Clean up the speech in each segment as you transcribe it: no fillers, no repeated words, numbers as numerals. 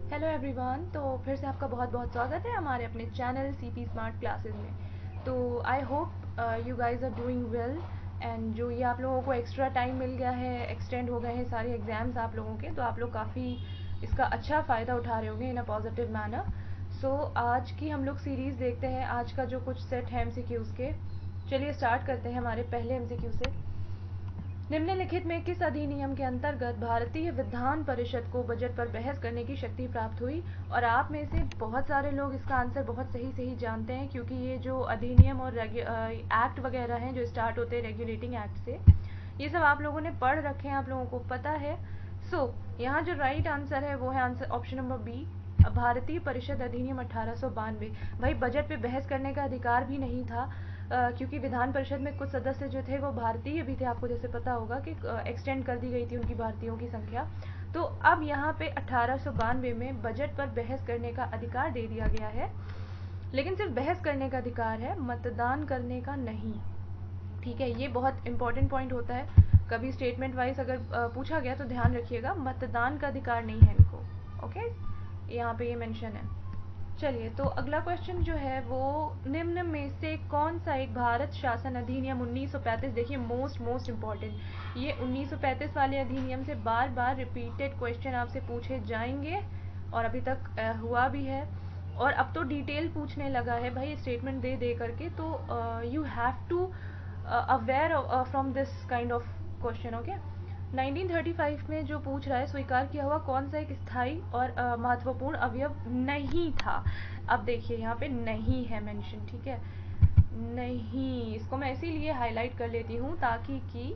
Hello everyone. तो फिर से आपका बहुत बहुत स्वागत है हमारे अपने चैनल सीपी स्मार्ट क्लासेस में। तो I hope you guys are doing well. And जो ये आप लोगों को एक्स्ट्रा टाइम मिल गया है, एक्सटेंड हो गए हैं सारे एग्ज़ाम्स आप लोगों के, तो आप लोग काफ़ी इसका अच्छा फ़ायदा उठा रहे होंगे इन अ पॉजिटिव मैनर। सो आज की हम लोग सीरीज़ देखते हैं। आज का जो कुछ सेट है एमसीक्यूज़ के, चलिए स्टार्ट करते हैं हमारे पहले एमसीक्यू से। निम्नलिखित में किस अधिनियम के अंतर्गत भारतीय विधान परिषद को बजट पर बहस करने की शक्ति प्राप्त हुई? और आप में से बहुत सारे लोग इसका आंसर बहुत सही सही जानते हैं, क्योंकि ये जो अधिनियम और एक्ट वगैरह हैं जो स्टार्ट होते हैं रेगुलेटिंग एक्ट से, ये सब आप लोगों ने पढ़ रखे हैं, आप लोगों को पता है। सो यहाँ जो राइट आंसर है वो है आंसर ऑप्शन नंबर बी, भारतीय परिषद अधिनियम 1892। भाई बजट पे बहस करने का अधिकार भी नहीं था, क्योंकि विधान परिषद में कुछ सदस्य जो थे वो भारतीय भी थे। आपको जैसे पता होगा कि एक्सटेंड कर दी गई थी उनकी भारतीयों की संख्या। तो अब यहाँ पे 1892 में बजट पर बहस करने का अधिकार दे दिया गया है, लेकिन सिर्फ बहस करने का अधिकार है, मतदान करने का नहीं। ठीक है, ये बहुत इंपॉर्टेंट पॉइंट होता है। कभी स्टेटमेंट वाइज अगर पूछा गया तो ध्यान रखिएगा, मतदान का अधिकार नहीं है इनको। ओके, यहाँ पे ये मेंशन है। चलिए, तो अगला क्वेश्चन जो है वो, निम्न में से कौन सा एक भारत शासन अधिनियम 1935, देखिए मोस्ट मोस्ट इम्पॉर्टेंट, ये 1935 वाले अधिनियम से बार बार रिपीटेड क्वेश्चन आपसे पूछे जाएंगे और अभी तक हुआ भी है। और अब तो डिटेल पूछने लगा है भाई स्टेटमेंट दे दे करके, तो you have to aware from this kind of question. Okay, 1935 में जो पूछ रहा है, स्वीकार किया हुआ कौन सा एक स्थायी और महत्वपूर्ण अवयव नहीं था? अब देखिए यहाँ पे नहीं है मेंशन, ठीक है, नहीं। इसको मैं इसीलिए हाईलाइट कर लेती हूँ ताकि कि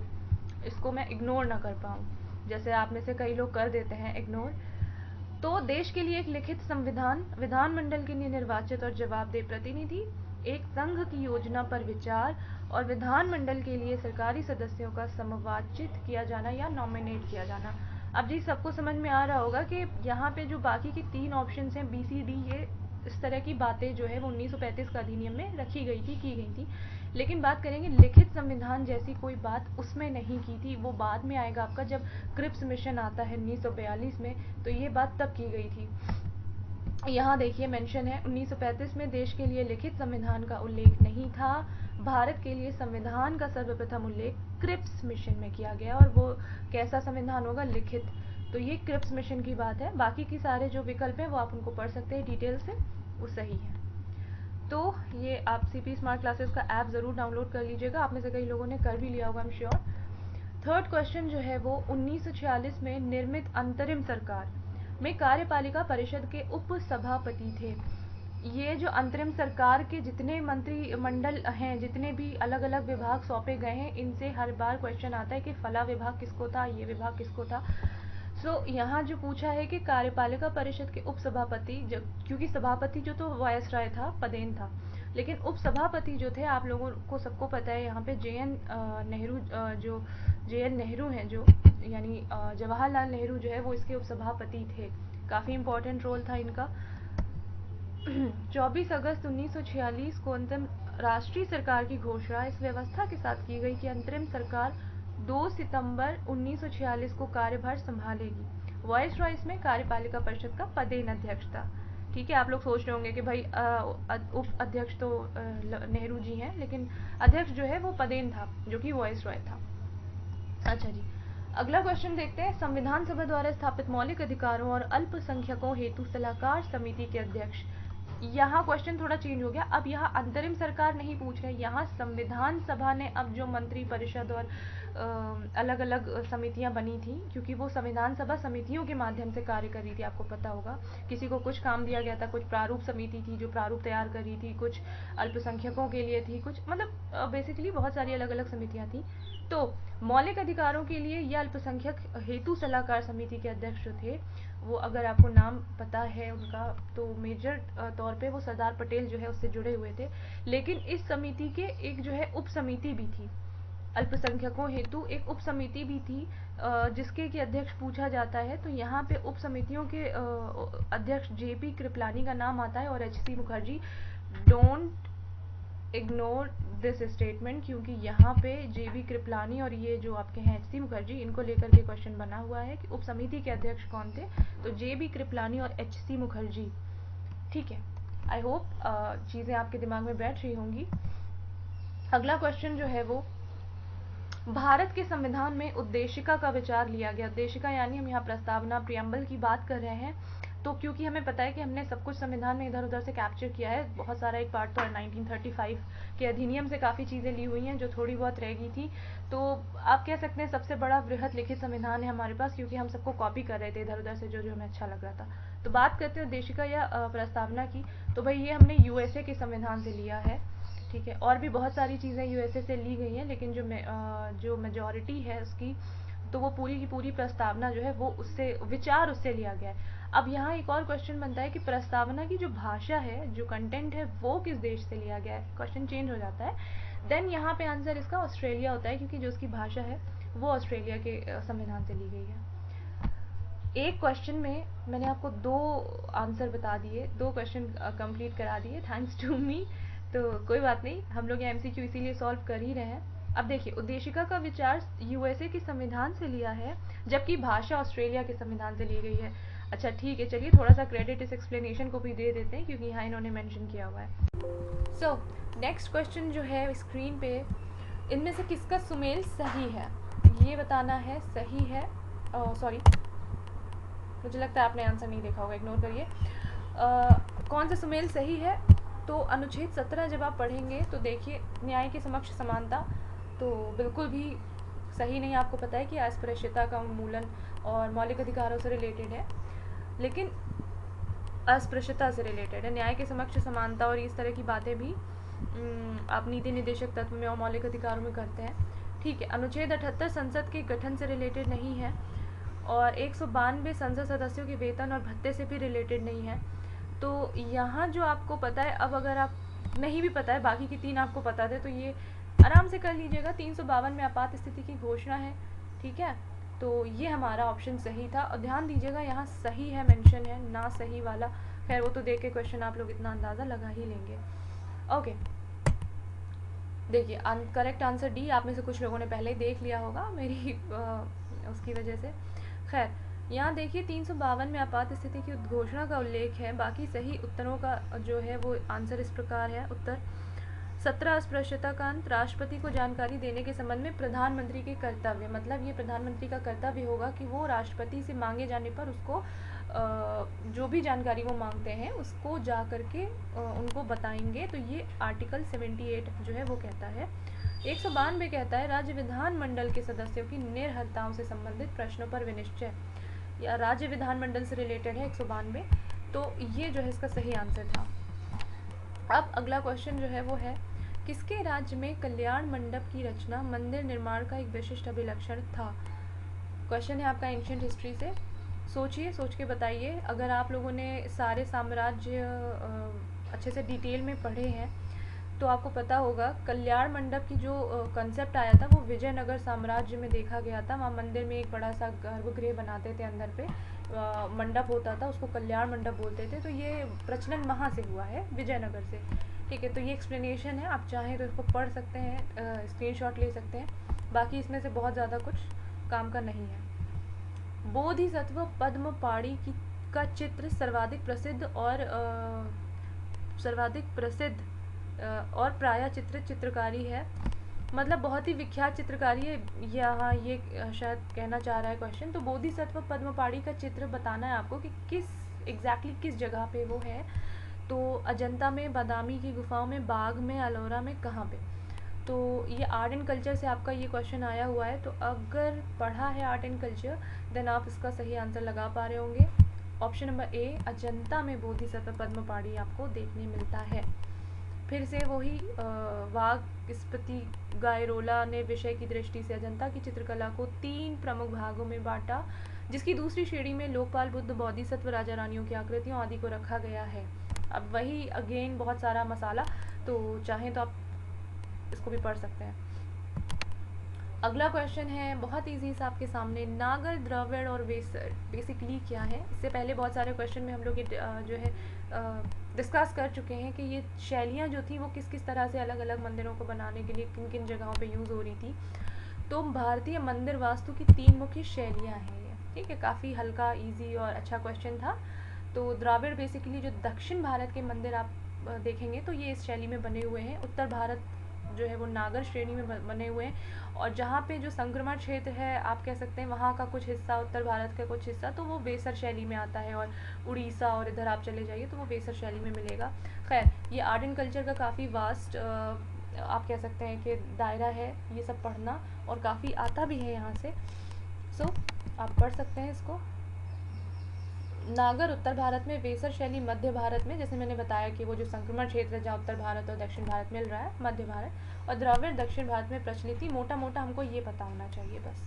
इसको मैं इग्नोर ना कर पाऊँ, जैसे आप में से कई लोग कर देते हैं इग्नोर। तो देश के लिए एक लिखित संविधान, विधानमंडल के लिए निर्वाचित और जवाबदेह प्रतिनिधि, एक संघ की योजना पर विचार, और विधानमंडल के लिए सरकारी सदस्यों का समवाचित किया जाना या नॉमिनेट किया जाना। अब जी सबको समझ में आ रहा होगा कि यहाँ पे जो बाकी की तीन ऑप्शंस हैं बी सी डी, ये इस तरह की बातें जो है वो 1935 का अधिनियम में रखी गई थी, की गई थी। लेकिन बात करेंगे लिखित संविधान जैसी कोई बात उसमें नहीं की थी, वो बाद में आएगा आपका जब क्रिप्स मिशन आता है 1942 में, तो ये बात तब की गई थी। यहाँ देखिए मेंशन है 1935 में देश के लिए लिखित संविधान का उल्लेख नहीं था, भारत के लिए संविधान का सर्वप्रथम उल्लेख क्रिप्स मिशन में किया गया। और वो कैसा संविधान होगा? लिखित। तो ये क्रिप्स मिशन की बात है, बाकी की सारे जो विकल्प हैं वो आप उनको पढ़ सकते हैं डिटेल से, वो सही है। तो ये आप सीपी स्मार्ट क्लासेस का ऐप ज़रूर डाउनलोड कर लीजिएगा, आप में से कई लोगों ने कर भी लिया होगा, I am sure. Third question जो है वो, 1946 में निर्मित अंतरिम सरकार में कार्यपालिका परिषद के उप सभापति थे। ये जो अंतरिम सरकार के जितने मंत्रिमंडल हैं, जितने भी अलग अलग विभाग सौंपे गए हैं, इनसे हर बार क्वेश्चन आता है कि फला विभाग किसको था, ये विभाग किसको था। यहाँ जो पूछा है कि कार्यपालिका परिषद के उप सभापति, क्योंकि सभापति जो तो वायसराय था, पदेन था, लेकिन उप सभापति जो थे, आप लोगों को सबको पता है यहाँ पे जे एन नेहरू, जो जे एन नेहरू हैं, जो यानी जवाहरलाल नेहरू जो है वो इसके उप सभापति थे। काफ़ी इम्पोर्टेंट रोल था इनका। 24 अगस्त 1946 को अंतिम राष्ट्रीय सरकार की घोषणा इस व्यवस्था के साथ की गई कि अंतरिम सरकार 2 सितंबर 1946 को कार्यभार संभालेगी। वायसरॉयस में कार्यपालिका परिषद का पदेन अध्यक्ष था। ठीक है, आप लोग सोच रहे होंगे कि भाई उप अध्यक्ष तो नेहरू जी हैं, लेकिन अध्यक्ष जो है वो पदेन था, जो कि वायसरॉय था। अच्छा जी, अगला क्वेश्चन देखते हैं। संविधान सभा द्वारा स्थापित मौलिक अधिकारों और अल्पसंख्यकों हेतु सलाहकार समिति के अध्यक्ष। यहाँ क्वेश्चन थोड़ा चेंज हो गया, अब यहाँ अंतरिम सरकार नहीं पूछ रहे, यहाँ संविधान सभा ने अब जो मंत्री परिषद और अलग अलग समितियां बनी थी, क्योंकि वो संविधान सभा समितियों के माध्यम से कार्य कर रही थी, आपको पता होगा। किसी को कुछ काम दिया गया था, कुछ प्रारूप समिति थी जो प्रारूप तैयार कर रही थी, कुछ अल्पसंख्यकों के लिए थी, कुछ मतलब बेसिकली बहुत सारी अलग अलग समितियां थी। तो मौलिक अधिकारों के लिए यह अल्पसंख्यक हेतु सलाहकार समिति के अध्यक्ष जो थे, वो अगर आपको नाम पता है उनका, तो मेजर तौर पे वो सरदार पटेल जो है उससे जुड़े हुए थे। लेकिन इस समिति के एक जो है उप समिति भी थी, अल्पसंख्यकों हेतु एक उप समिति भी थी, जिसके कि अध्यक्ष पूछा जाता है। तो यहाँ पे उप समितियों के अध्यक्ष जेपी कृपलानी का नाम आता है और H C Mukherjee don't ignore this statement, क्योंकि यहाँ पे जेबी कृपलानी और ये जो आपके हैं एचसी मुखर्जी, इनको लेकर के क्वेश्चन बना हुआ है कि उप समिति के अध्यक्ष कौन थे, तो जेबी कृपलानी और एचसी मुखर्जी। ठीक है, आई होप चीज़ें आपके दिमाग में बैठ रही होंगी। अगला क्वेश्चन जो है वो, भारत के संविधान में उद्देशिका का विचार लिया गया। उद्देशिका यानी हम यहाँ प्रस्तावना, प्रियम्बल की बात कर रहे हैं। तो क्योंकि हमें पता है कि हमने सब कुछ संविधान में इधर उधर से कैप्चर किया है, बहुत सारा एक पार्ट तो 1935 के अधिनियम से काफ़ी चीज़ें ली हुई हैं जो थोड़ी बहुत रह गई थी। तो आप कह सकते हैं सबसे बड़ा वृहद लिखित संविधान है हमारे पास, क्योंकि हम सबको कॉपी कर रहे थे इधर उधर से जो जो हमें अच्छा लग रहा था। तो बात करते हैं उद्देशिका या प्रस्तावना की, तो भाई ये हमने यूएसए के संविधान से लिया है। ठीक है, और भी बहुत सारी चीज़ें यूएसए से ली गई हैं, लेकिन जो मेजॉरिटी है उसकी, तो वो पूरी की पूरी प्रस्तावना जो है वो उससे विचार उससे लिया गया है। अब यहाँ एक और क्वेश्चन बनता है कि प्रस्तावना की जो भाषा है, जो कंटेंट है, वो किस देश से लिया गया है। क्वेश्चन चेंज हो जाता है। देन यहाँ पे आंसर इसका ऑस्ट्रेलिया होता है, क्योंकि जो उसकी भाषा है वो ऑस्ट्रेलिया के संविधान से ली गई है। एक क्वेश्चन में मैंने आपको 2 आंसर बता दिए, 2 क्वेश्चन कंप्लीट करा दिए, थैंक्स टू मी। तो कोई बात नहीं, हम लोग ये एमसीक्यू इसीलिए सॉल्व कर ही रहे हैं। अब देखिए, उद्देशिका का विचार यूएसए के संविधान से लिया है, जबकि भाषा ऑस्ट्रेलिया के संविधान से ली गई है। अच्छा ठीक है, चलिए थोड़ा सा क्रेडिट इस एक्सप्लेनेशन को भी दे देते हैं, क्योंकि यहाँ इन्होंने मेंशन किया हुआ है। सो नेक्स्ट क्वेश्चन जो है स्क्रीन पे, इनमें से किसका सुमेल सही है, ये बताना है। सही है, सॉरी मुझे लगता है आपने आंसर नहीं देखा होगा, इग्नोर करिए। कौन सा सुमेल सही है, तो अनुच्छेद 17 जब आप पढ़ेंगे तो देखिए, न्याय के समक्ष समानता, तो बिल्कुल भी सही नहीं। आपको पता है कि अस्पृश्यता का उन्मूलन और मौलिक अधिकारों से रिलेटेड है, लेकिन अस्पृश्यता से रिलेटेड है। न्याय के समक्ष समानता और इस तरह की बातें भी आप नीति निर्देशक तत्व में और मौलिक अधिकारों में करते हैं। ठीक है, अनुच्छेद 78 संसद के गठन से रिलेटेड नहीं है, और 192 संसद सदस्यों के वेतन और भत्ते से भी रिलेटेड नहीं है। तो यहाँ जो आपको पता है, अब अगर आप नहीं भी पता है, बाकी की 3 आपको पता थे, तो ये आराम से कर लीजिएगा। 352 में आपात स्थिति की घोषणा है। ठीक है, तो ये हमारा ऑप्शन सही था। और ध्यान दीजिएगा, यहाँ सही है मेंशन है, ना सही वाला। खैर वो तो देख के क्वेश्चन आप लोग इतना अंदाज़ा लगा ही लेंगे। ओके, देखिए करेक्ट आंसर डी। आप में से कुछ लोगों ने पहले ही देख लिया होगा मेरी उसकी वजह से। खैर यहाँ देखिए, 352 में आपात स्थिति की घोषणा का उल्लेख है। बाकी सही उत्तरों का जो है वो आंसर इस प्रकार है। उत्तर 17 अस्पृश्यता का अंत, राष्ट्रपति को जानकारी देने के संबंध में प्रधानमंत्री के कर्तव्य, मतलब ये प्रधानमंत्री का कर्तव्य होगा कि वो राष्ट्रपति से मांगे जाने पर उसको जो भी जानकारी वो मांगते हैं उसको जा करके उनको बताएंगे। तो ये आर्टिकल 78 जो है वो कहता है। 192 कहता है, राज्य विधानमंडल के सदस्यों की निर्हरताओं से संबंधित प्रश्नों पर विनिश्चय, या राज्य विधानमंडल से रिलेटेड है 192। तो ये जो है इसका सही आंसर था। अब अगला क्वेश्चन जो है वो है, किसके राज्य में कल्याण मंडप की रचना मंदिर निर्माण का एक विशिष्ट अभिलक्षण था। क्वेश्चन है आपका एंशिएंट हिस्ट्री से। सोचिए, सोच के बताइए। अगर आप लोगों ने सारे साम्राज्य अच्छे से डिटेल में पढ़े हैं तो आपको पता होगा, कल्याण मंडप की जो कंसेप्ट आया था वो विजयनगर साम्राज्य में देखा गया था। वहाँ मंदिर में एक बड़ा सा गर्भगृह बनाते थे, अंदर पे मंडप होता था, उसको कल्याण मंडप बोलते थे। तो ये प्रचलन वहाँ से हुआ है, विजयनगर से। ठीक है, तो ये एक्सप्लेनेशन है, आप चाहें तो इसको पढ़ सकते हैं, स्क्रीनशॉट ले सकते हैं। बाकी इसमें से बहुत ज़्यादा कुछ काम का नहीं है। बोधिसत्व पद्मपाणि का चित्र सर्वाधिक प्रसिद्ध और प्रायः चित्रित चित्रकारी है, मतलब बहुत ही विख्यात चित्रकारी है। यहाँ ये शायद कहना चाह रहा है क्वेश्चन। तो बोधिसत्व पद्मपाणि का चित्र बताना है आपको कि किस जगह पे वो है। तो अजंता में, बादामी की गुफाओं में, बाग में, अलोरा में, कहाँ पे। तो ये आर्ट एंड कल्चर से आपका ये क्वेश्चन आया हुआ है। तो अगर पढ़ा है आर्ट एंड कल्चर देन आप इसका सही आंसर लगा पा रहे होंगे। ऑप्शन नंबर ए, अजंता में बोधिसत्व पद्मपाणि आपको देखने मिलता है। फिर से वही वाघस्पति गायरोला ने विषय की दृष्टि से अजंता की चित्रकला को 3 प्रमुख भागों में बांटा, जिसकी दूसरी श्रेणी में लोकपाल, बुद्ध, बोधिसत्व, राजा रानियों की आकृतियों आदि को रखा गया है। अब वही अगेन बहुत सारा मसाला, तो चाहें तो आप इसको भी पढ़ सकते हैं। अगला क्वेश्चन है बहुत इजी सा आपके सामने, नागर, द्रविड़ और वेसर बेसिकली क्या है। इससे पहले बहुत सारे क्वेश्चन में हम लोग जो है डिस्कस कर चुके हैं कि ये शैलियाँ जो थी वो किस किस तरह से अलग अलग मंदिरों को बनाने के लिए किन किन जगहों पे यूज़ हो रही थी। तो भारतीय मंदिर वास्तु की 3 मुख्य शैलियाँ हैं ये, ठीक है। काफ़ी हल्का, इजी और अच्छा क्वेश्चन था। तो द्राविड़ बेसिकली जो दक्षिण भारत के मंदिर आप देखेंगे तो ये इस शैली में बने हुए हैं। उत्तर भारत जो है वो नागर श्रेणी में बने हुए हैं, और जहाँ पे जो संक्रमण क्षेत्र है आप कह सकते हैं वहाँ का कुछ हिस्सा, उत्तर भारत का कुछ हिस्सा, तो वो वेसर शैली में आता है। और उड़ीसा और इधर आप चले जाइए तो वो वेसर शैली में मिलेगा। खैर, ये आर्ट एंड कल्चर का काफ़ी वास्ट आप कह सकते हैं कि दायरा है ये सब पढ़ना, और काफ़ी आता भी है यहाँ से। सो आप पढ़ सकते हैं इसको। नागर उत्तर भारत में, वेसर शैली मध्य भारत में, जैसे मैंने बताया कि वो जो संक्रमण क्षेत्र है जहाँ उत्तर भारत और दक्षिण भारत मिल रहा है, मध्य भारत, और द्रविड़ दक्षिण भारत में प्रचलित थी। मोटा मोटा हमको ये पता होना चाहिए बस।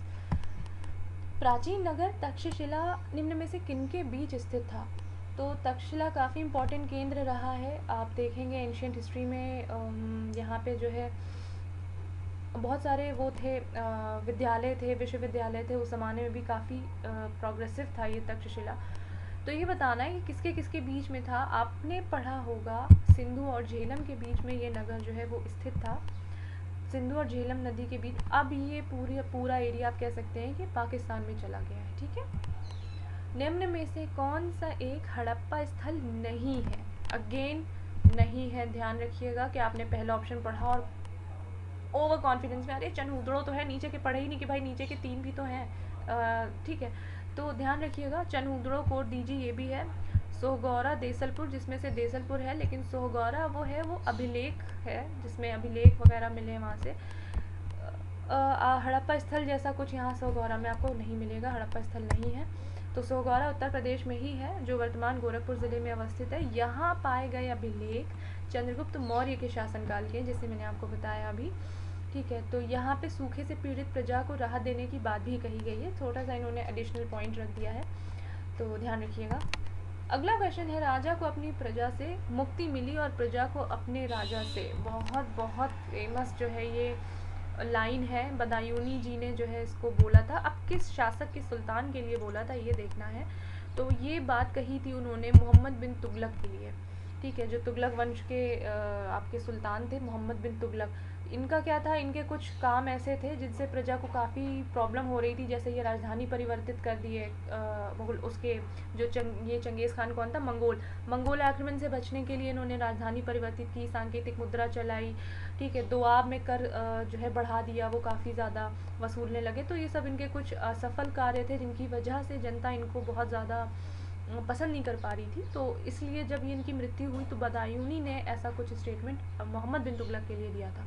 प्राचीन नगर तक्षशिला निम्न में से किनके बीच स्थित था। तो तक्षशिला काफ़ी इम्पोर्टेंट केंद्र रहा है। आप देखेंगे एंशियंट हिस्ट्री में यहाँ पे जो है बहुत सारे वो थे, विद्यालय थे, विश्वविद्यालय थे। उस ज़माने में भी काफ़ी प्रोग्रेसिव था ये तक्षशिला। तो ये बताना है कि किसके किसके बीच में था। आपने पढ़ा होगा सिंधु और झेलम के बीच में ये नगर जो है वो स्थित था, सिंधु और झेलम नदी के बीच। अब ये पूरा एरिया आप कह सकते हैं कि पाकिस्तान में चला गया है, ठीक है। निम्न में से कौन सा एक हड़प्पा स्थल नहीं है। अगेन नहीं है, ध्यान रखिएगा कि आपने पहला ऑप्शन पढ़ा और ओवर कॉन्फिडेंस में, अरे चनहुदड़ो तो है, नीचे के पढ़े ही नहीं कि भाई नीचे के 3 भी तो हैं, ठीक है। तो ध्यान रखिएगा, चनहुदड़ो कोड दीजिए, ये भी है। सोहगौरा, देसलपुर, जिसमें से देसलपुर है, लेकिन सोहगौरा वो है वो अभिलेख है जिसमें अभिलेख वगैरह मिले वहाँ से। हड़प्पा स्थल जैसा कुछ यहाँ सोहगौरा में आपको नहीं मिलेगा, हड़प्पा स्थल नहीं है। तो सोहगौरा उत्तर प्रदेश में ही है, जो वर्तमान गोरखपुर ज़िले में अवस्थित है। यहाँ पाए गए अभिलेख चंद्रगुप्त मौर्य के शासनकाल के, जैसे मैंने आपको बताया अभी, ठीक है। तो यहाँ पे सूखे से पीड़ित प्रजा को राहत देने की बात भी कही गई है, थोड़ा सा इन्होंने एडिशनल पॉइंट रख दिया है, तो ध्यान रखिएगा। अगला क्वेश्चन है, राजा को अपनी प्रजा से मुक्ति मिली और प्रजा को अपने राजा से। बहुत बहुत फेमस जो है ये लाइन है, बदायूनी जी ने जो है इसको बोला था। अब किस शासक, किस सुल्तान के लिए बोला था ये देखना है। तो ये बात कही थी उन्होंने मोहम्मद बिन तुगलक के लिए, ठीक है, जो तुगलक वंश के आपके सुल्तान थे, मोहम्मद बिन तुगलक। इनका क्या था, इनके कुछ काम ऐसे थे जिनसे प्रजा को काफ़ी प्रॉब्लम हो रही थी। जैसे ये राजधानी परिवर्तित कर दिए मुगल, उसके जो ये चंगेज़ खान कौन था, मंगोल आक्रमण से बचने के लिए इन्होंने राजधानी परिवर्तित की, सांकेतिक मुद्रा चलाई, ठीक है। दोआब में कर जो है बढ़ा दिया, वो काफ़ी ज़्यादा वसूलने लगे। तो ये सब इनके कुछ असफल कार्य थे जिनकी वजह से जनता इनको बहुत ज़्यादा पसंद नहीं कर पा रही थी। तो इसलिए जब ये इनकी मृत्यु हुई तो बदायूनी ने ऐसा कुछ स्टेटमेंट मोहम्मद बिन तुगलक के लिए दिया था।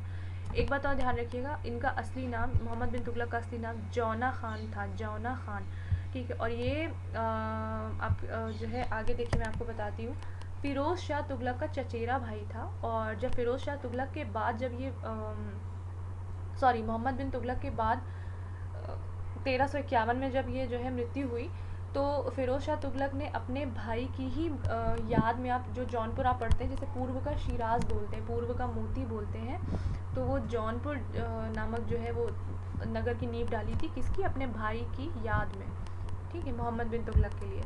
एक बात और ध्यान रखिएगा, इनका असली नाम, मोहम्मद बिन तुगलक का असली नाम जौना खान था, जौना खान, ठीक है। और ये आप जो है आगे देखिए, मैं आपको बताती हूँ। फ़िरोज़ शाह तुगलक का चचेरा भाई था, और जब फ़िरोज़ शाह तुगलक के बाद जब ये मोहम्मद बिन तुगलक के बाद 1351 में जब ये जो है मृत्यु हुई, तो फ़िरोज़ शाह तुगलक ने अपने भाई की ही याद में, आप जो जौनपुर आप पढ़ते हैं, जैसे पूर्व का शिराज बोलते हैं, पूर्व का मोती बोलते हैं, तो वो जौनपुर नामक जो है वो नगर की नींव डाली थी, किसकी, अपने भाई की याद में, ठीक है, मोहम्मद बिन तुगलक के लिए।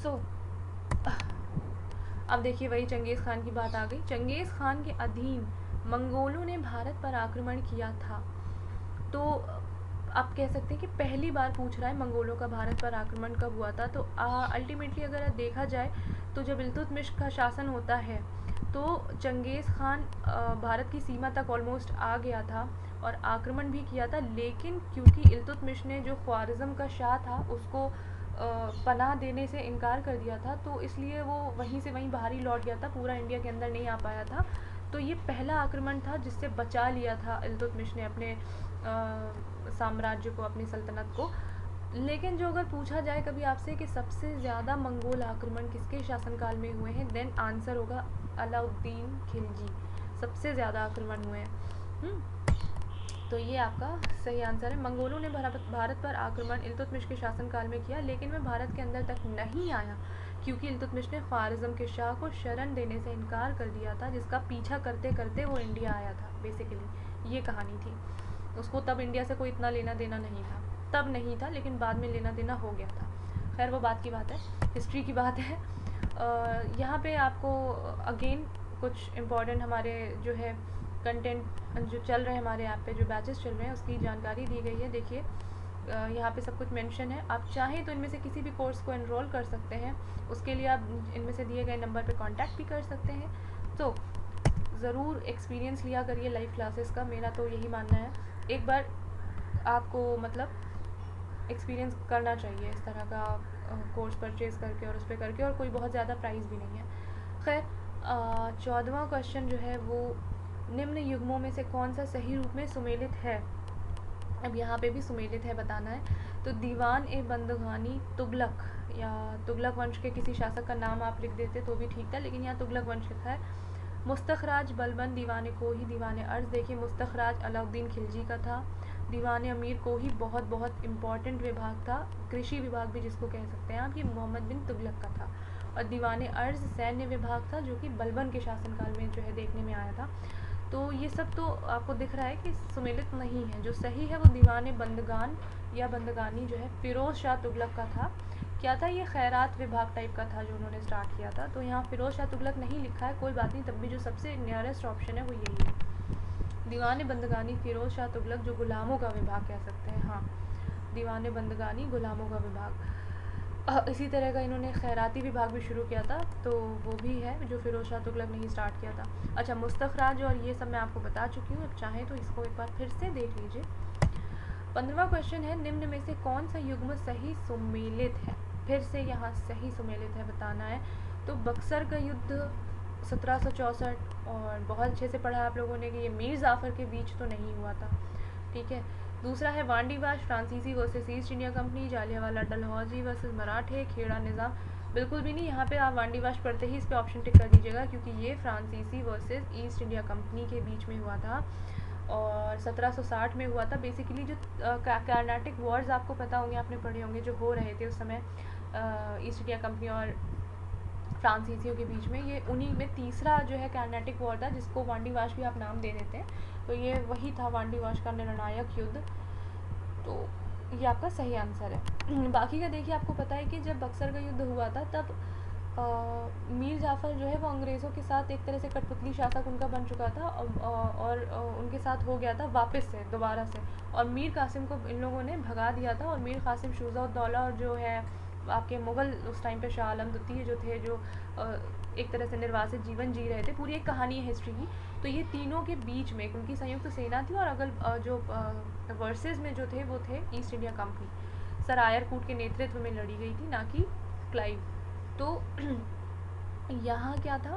सो अब देखिए वही चंगेज़ खान की बात आ गई। चंगेज़ खान के अधीन मंगोलों ने भारत पर आक्रमण किया था। तो आप कह सकते हैं कि पहली बार पूछ रहा है मंगोलों का भारत पर आक्रमण कब हुआ था। तो अल्टीमेटली अगर देखा जाए तो जब इल्तुतमिश का शासन होता है तो चंगेज़ खान भारत की सीमा तक ऑलमोस्ट आ गया था और आक्रमण भी किया था, लेकिन क्योंकि इल्तुतमिश ने जो ख्वारिज़्म का शाह था उसको पनाह देने से इनकार कर दिया था, तो इसलिए वो वहीं से वहीं बाहर ही लौट गया था, पूरा इंडिया के अंदर नहीं आ पाया था। तो ये पहला आक्रमण था जिससे बचा लिया था इल्तुतमिश ने अपने साम्राज्य को, अपनी सल्तनत को। लेकिन जो अगर पूछा जाए कभी आपसे कि सबसे ज़्यादा मंगोल आक्रमण किसके शासनकाल में हुए हैं, देन आंसर होगा अलाउद्दीन खिलजी, सबसे ज़्यादा आक्रमण हुए हैं। तो ये आपका सही आंसर है। मंगोलों ने भारत पर आक्रमण इल्तुतमिश के शासनकाल में किया, लेकिन वह भारत के अंदर तक नहीं आया क्योंकि इल्तुतमिश ने ख्वारिज़्म के शाह को शरण देने से इनकार कर दिया था, जिसका पीछा करते करते वो इंडिया आया था। बेसिकली ये कहानी थी। उसको तब इंडिया से कोई इतना लेना देना नहीं था, तब नहीं था, लेकिन बाद में लेना देना हो गया था। खैर वो बात की बात है, हिस्ट्री की बात है। यहाँ पे आपको अगेन कुछ इम्पॉर्टेंट हमारे जो है कंटेंट जो चल रहे हैं हमारे ऐप पे, जो बैचेस चल रहे हैं उसकी जानकारी दी गई है। देखिए यहाँ पे सब कुछ मेंशन है। आप चाहें तो इनमें से किसी भी कोर्स को एनरोल कर सकते हैं, उसके लिए आप इनमें से दिए गए नंबर पे कांटेक्ट भी कर सकते हैं। तो ज़रूर एक्सपीरियंस लिया करिए लाइव क्लासेस का, मेरा तो यही मानना है। एक बार आपको मतलब एक्सपीरियंस करना चाहिए इस तरह का कोर्स परचेज़ करके और उस पर करके, और कोई बहुत ज़्यादा प्राइस भी नहीं है। खैर 14वां क्वेश्चन जो है वो निम्न युग्मों में से कौन सा सही रूप में सुमेलित है। अब यहाँ पे भी सुमेलित है बताना है। तो दीवान ए बंदगानी तुगलक, या तुगलक वंश के किसी शासक का नाम आप लिख देते तो भी ठीक था, लेकिन यहाँ तुगलक वंश लिखा है। मुस्तखराज बलबन दीवाने कोही दीवाने अर्ज, देखिए मुस्तखराज अलाउद्दीन खिलजी का था। दीवाने अमीर कोही बहुत बहुत इम्पॉर्टेंट विभाग था, कृषि विभाग भी जिसको कह सकते हैं आप, ये मोहम्मद बिन तुगलक का था। और दीवाने अर्ज सैन्य विभाग था जो कि बलबन के शासनकाल में जो है देखने में आया था। तो ये सब तो आपको दिख रहा है कि सुमेलित नहीं है। जो सही है वो दीवाने बंदगान या बंदगानी जो है फ़िरोज़ शाह तुगलक का था। क्या था ये, खैरात विभाग टाइप का था जो उन्होंने स्टार्ट किया था। तो यहाँ फ़िरोज़ शाह तुगलक नहीं लिखा है, कोई बात नहीं, तब भी जो सबसे नियरेस्ट ऑप्शन है वो यही है। दीवाने बंदगानी फ़िरोज़ शाह तुगलक, जो गुलामों का विभाग कह सकते हैं। हाँ, दीवाने बंदगानी गुलामों का विभाग। इसी तरह का इन्होंने खैराती विभाग भी शुरू किया था, तो वो भी है जो फ़िरोज़ शाह तुगलक ने ही स्टार्ट किया था। अच्छा, मुस्तखराज और ये सब मैं आपको बता चुकी हूँ, अब चाहें तो इसको एक बार फिर से देख लीजिए। 15वां क्वेश्चन है, निम्न में से कौन सा युग्म सही सुमेलित है। फिर से यहाँ सही सुमेलित है बताना है। तो बक्सर का युद्ध 1764, और बहुत अच्छे से पढ़ा आप लोगों ने कि ये मीर जाफ़र के बीच तो नहीं हुआ था, ठीक है। दूसरा है वांडीवाश फ्रांसीसी versus east India company, Jallianwala Dalhousie versus मराठे, खेड़ा निज़ाम। बिल्कुल भी नहीं, यहाँ पे आप वांडीवाश पढ़ते ही इस पर ऑप्शन टिक कर दीजिएगा, क्योंकि ये फ्रांसीसी वर्सेस ईस्ट इंडिया कंपनी के बीच में हुआ था और 1760 में हुआ था। बेसिकली जो कार्नाटिक वॉर्स आपको पता होंगे, आपने पढ़े होंगे, जो हो रहे थे उस समय ईस्ट इंडिया कंपनी और फ्रांसीसियों के बीच में, ये उन्हीं में तीसरा जो है कार्नाटिक वॉर था, जिसको वांडीवाश भी आप नाम दे देते हैं। तो ये वही था वांडीवाश का निर्णायक युद्ध। तो ये आपका सही आंसर है। बाकी का देखिए, आपको पता है कि जब बक्सर का युद्ध हुआ था तब मीर जाफ़र जो है वो अंग्रेज़ों के साथ एक तरह से कठपुतली शासक उनका बन चुका था, और उनके साथ हो गया था वापस से दोबारा से, और मीर कासिम को इन लोगों ने भगा दिया था। और मीर कासिम शुजा-उद-दौला और जो है आपके मुग़ल उस टाइम पे शाह आलम द्वितीय जो थे, जो एक तरह से निर्वासित जीवन जी रहे थे, पूरी एक कहानी है हिस्ट्री की। तो ये तीनों के बीच में उनकी संयुक्त सेना थी, और अगल जो वर्सेस में जो थे वो थे east India company. Sir Eyre Coote के नेतृत्व में लड़ी गई थी, ना कि क्लाइव। तो यहाँ क्या था,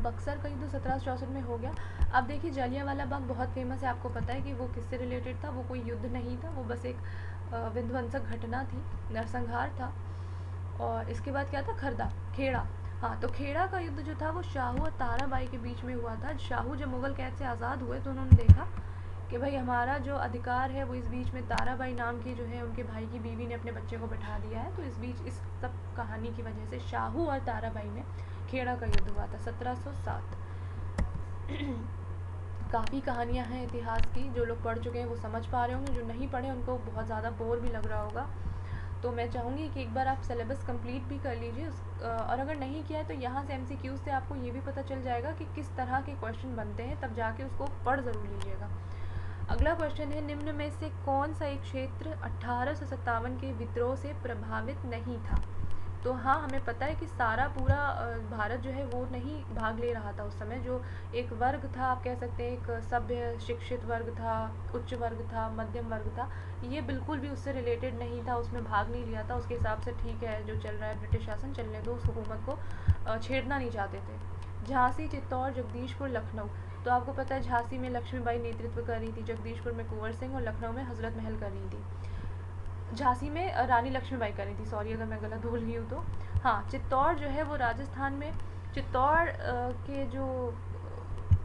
बक्सर का युद्ध 1764 में हो गया। अब देखिए जलियांवाला बाग बहुत फेमस है, आपको पता है कि वो किससे रिलेटेड था। वो कोई युद्ध नहीं था, वो बस एक विध्वंसक घटना थी, नरसंहार था। और इसके बाद क्या था, खेड़ा। हाँ, तो खेड़ा का युद्ध जो था वो शाहू और ताराबाई के बीच में हुआ था। शाहू जब मुग़ल कैद से आज़ाद हुए तो उन्होंने देखा कि भाई हमारा जो अधिकार है वो इस बीच में ताराबाई नाम की जो है उनके भाई की बीवी ने अपने बच्चे को बैठा दिया है। तो इस बीच इस सब कहानी की वजह से शाहू और ताराबाई में खेड़ा का युद्ध हुआ था 1707। काफ़ी कहानियाँ हैं इतिहास की, जो लोग पढ़ चुके हैं वो समझ पा रहे होंगे, जो नहीं पढ़े उनको बहुत ज़्यादा बोर भी लग रहा होगा। तो मैं चाहूँगी कि एक बार आप सिलेबस कंप्लीट भी कर लीजिए और अगर नहीं किया है तो यहाँ से MCQs से आपको ये भी पता चल जाएगा कि किस तरह के क्वेश्चन बनते हैं, तब जाके उसको पढ़ ज़रूर लीजिएगा। अगला क्वेश्चन है, निम्न में से कौन सा एक क्षेत्र 1857 के विद्रोह से प्रभावित नहीं था। तो हाँ, हमें पता है कि सारा पूरा भारत जो है वो नहीं भाग ले रहा था उस समय। जो एक वर्ग था, आप कह सकते हैं एक सभ्य शिक्षित वर्ग था, उच्च वर्ग था, मध्यम वर्ग था, ये बिल्कुल भी उससे रिलेटेड नहीं था, उसमें भाग नहीं लिया था। उसके हिसाब से ठीक है, जो चल रहा है ब्रिटिश शासन चलने दो, उस हुकूमत को छेड़ना नहीं चाहते थे। झांसी, चित्तौड़, जगदीशपुर, लखनऊ। तो आपको पता है झांसी में लक्ष्मीबाई नेतृत्व कर रही थी, जगदीशपुर में कुंवर सिंह और लखनऊ में हज़रत महल कर रही थी। झांसी में रानी लक्ष्मीबाई कर रही थी, सॉरी अगर मैं गलत बोल रही हूँ तो। हाँ, चित्तौड़ जो है वो राजस्थान में, चित्तौड़ के जो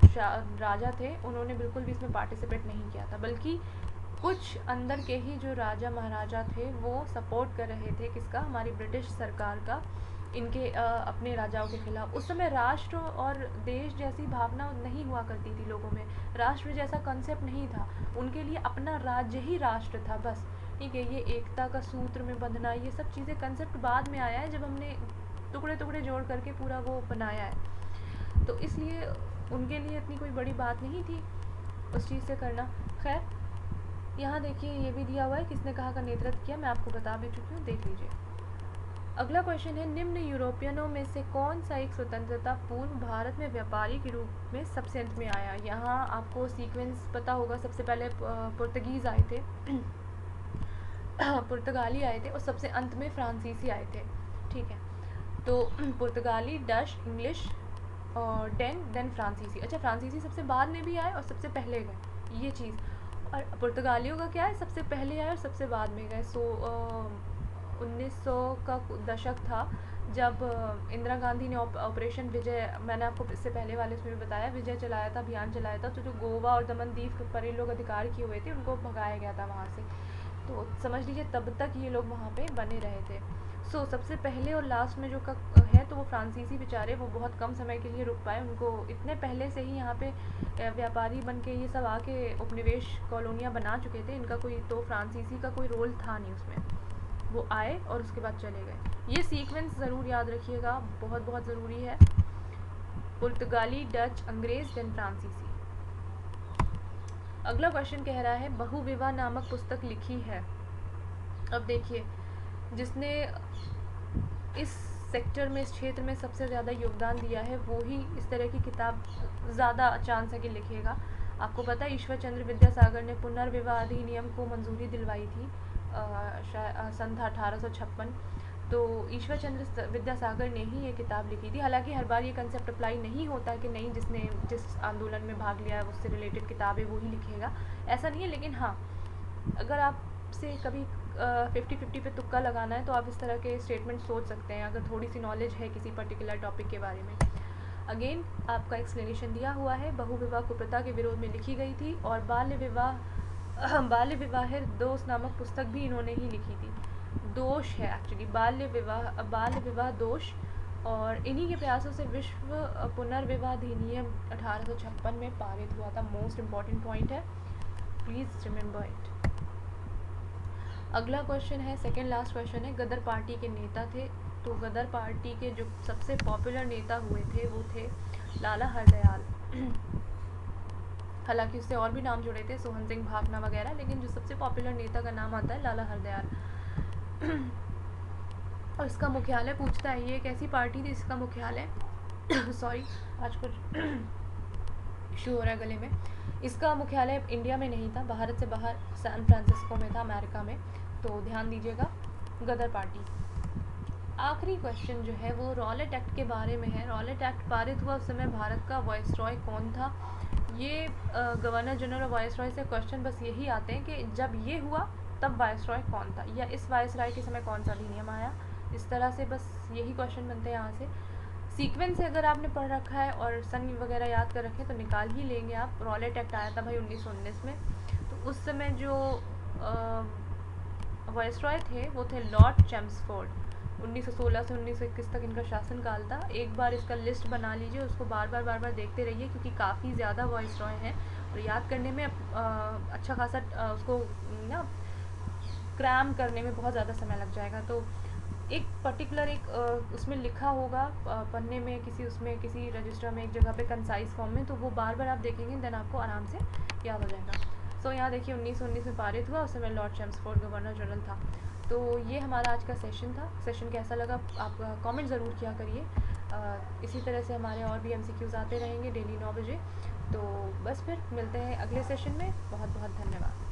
राजा थे उन्होंने बिल्कुल भी इसमें पार्टिसिपेट नहीं किया था, बल्कि कुछ अंदर के ही जो राजा महाराजा थे वो सपोर्ट कर रहे थे किसका, हमारी ब्रिटिश सरकार का, इनके अपने राजाओं के खिलाफ। उस समय राष्ट्र और देश जैसी भावना नहीं हुआ करती थी लोगों में, राष्ट्र जैसा कंसेप्ट नहीं था, उनके लिए अपना राज्य ही राष्ट्र था बस। ठीक है, ये एकता का सूत्र में बंधना, ये सब चीज़ें कंसेप्ट बाद में आया है जब हमने टुकड़े टुकड़े जोड़ करके पूरा वो बनाया है। तो इसलिए उनके लिए इतनी कोई बड़ी बात नहीं थी उस चीज़ से करना। खैर, यहाँ देखिए ये भी दिया हुआ है किसने कहा का नेतृत्व किया, मैं आपको बता भी चुकी हूँ, देख लीजिए। अगला क्वेश्चन है, निम्न यूरोपियनों में से कौन सा एक स्वतंत्रता पूर्व भारत में व्यापारी के रूप में सबसे अंत में आया। यहाँ आपको सीक्वेंस पता होगा, सबसे पहले पुर्तगीज़ आए थे पुर्तगाली आए थे और सबसे अंत में फ्रांसीसी आए थे। ठीक है, तो पुर्तगाली, डच, इंग्लिश और देन फ्रांसीसी। अच्छा, फ्रांसीसी सबसे बाद में भी आए और सबसे पहले गए, ये चीज़। और पुर्तगालियों का क्या है, सबसे पहले आए और सबसे बाद में गए। 1900 का दशक था जब इंदिरा गांधी ने ऑपरेशन विजय, मैंने आपको इससे पहले वाले उसमें भी बताया, विजय चलाया था, अभियान चलाया था। तो जो गोवा और दमन दीव पर ये लोग अधिकार किए हुए थे उनको भगाया गया था वहाँ से। तो समझ लीजिए तब तक ये लोग वहाँ पे बने रहे थे। सबसे पहले और लास्ट में जो है तो वो फ्रांसीसी बेचारे, वो बहुत कम समय के लिए रुक पाए। उनको इतने पहले से ही यहाँ पे व्यापारी बन के ये सब आके उपनिवेश कॉलोनियाँ बना चुके थे, इनका कोई तो फ्रांसीसी का कोई रोल था नहीं उसमें। वो आए और उसके बाद चले गए। ये सीक्वेंस ज़रूर याद रखिएगा, बहुत बहुत ज़रूरी है। पुर्तगाली, डच, अंग्रेज़, देन फ्रांसीसी। अगला क्वेश्चन कह रहा है, बहुविवाह नामक पुस्तक लिखी है। अब देखिए, जिसने इस सेक्टर में, इस क्षेत्र में सबसे ज़्यादा योगदान दिया है वो ही इस तरह की किताब ज़्यादा चांस है कि लिखेगा। आपको पता है ईश्वर चंद्र विद्यासागर ने पुनर्विवाह अधिनियम को मंजूरी दिलवाई थी सन था 1856। तो ईश्वर चंद्र विद्यासागर ने ही ये किताब लिखी थी। हालांकि हर बार ये कंसेप्ट अप्लाई नहीं होता कि नहीं जिसने जिस आंदोलन में भाग लिया है उससे रिलेटेड किताबें वो ही लिखेगा, ऐसा नहीं है। लेकिन हाँ, अगर आपसे कभी 50-50 पे तुक्का लगाना है तो आप इस तरह के स्टेटमेंट सोच सकते हैं, अगर थोड़ी सी नॉलेज है किसी पर्टिकुलर टॉपिक के बारे में। अगेन आपका एक्सप्लेनेशन दिया हुआ है, बहुविवाह कुप्रथा के विरोध में लिखी गई थी। और बाल्य विवाहेर दोष नामक पुस्तक भी इन्होंने ही लिखी थी। दोष है एक्चुअली, बाल्य विवाह दोष। और इन्हीं के प्रयासों से विश्व पुनर्विवाह अधिनियम 1856 में पारित हुआ था। मोस्ट इम्पॉर्टेंट पॉइंट है, प्लीज़ रिमेंबर इट। अगला क्वेश्चन है, सेकेंड लास्ट क्वेश्चन है, गदर पार्टी के नेता थे। तो गदर पार्टी के जो सबसे पॉपुलर नेता हुए थे वो थे लाला हरदयाल। हालांकि उससे और भी नाम जुड़े थे, सोहन सिंह भाभना वगैरह, लेकिन जो सबसे पॉपुलर नेता का नाम आता है लाला हरदयाल। और इसका मुख्यालय पूछता है, ये एक ऐसी पार्टी थी इसका मुख्यालय सॉरी, आज कुछ इशू हो रहा है गले में। इसका मुख्यालय इंडिया में नहीं था, भारत से बाहर सैन फ्रांसिस्को में था, अमेरिका में। तो ध्यान दीजिएगा, गदर पार्टी। आखिरी क्वेश्चन जो है वो रॉलेट एक्ट के बारे में है। रॉलेट एक्ट पारित हुआ उस समय भारत का वायसरॉय कौन था। ये गवर्नर जनरल और वायसरॉय से क्वेश्चन बस यही आते हैं कि जब ये हुआ तब वायसरॉय कौन था, या इस वायसरॉय के समय कौन सा अधिनियम आया। इस तरह से बस यही क्वेश्चन बनते हैं यहाँ से। सीक्वेंस से अगर आपने पढ़ रखा है और सन वगैरह याद कर रखे तो निकाल ही लेंगे आप। रॉलेट एक्ट आया था भाई 1919 में। तो उस समय जो वायसरॉय थे वो थे लॉर्ड चैम्सफोर्ड। 1916 से 1921 तक इनका शासनकाल था। एक बार इसका लिस्ट बना लीजिए, उसको बार बार देखते रहिए क्योंकि काफ़ी ज़्यादा वायसरॉय हैं और याद करने में अच्छा खासा उसको ना क्रैम करने में बहुत ज़्यादा समय लग जाएगा। तो एक पर्टिकुलर उसमें लिखा होगा पन्ने में, किसी रजिस्टर में एक जगह पे कंसाइज फॉर्म में, तो वो बार बार आप देखेंगे, देन आपको आराम से याद हो जाएगा। सो यहाँ देखिए 1919 में पारित हुआ, उस समय लॉर्ड चैम्सफोर्ड गवर्नर जनरल था। तो ये हमारा आज का सेशन था। सेशन कैसा लगा आप कमेंट ज़रूर किया करिए। इसी तरह से हमारे और भी MCQs आते रहेंगे डेली 9 बजे। तो बस फिर मिलते हैं अगले सेशन में। बहुत बहुत धन्यवाद।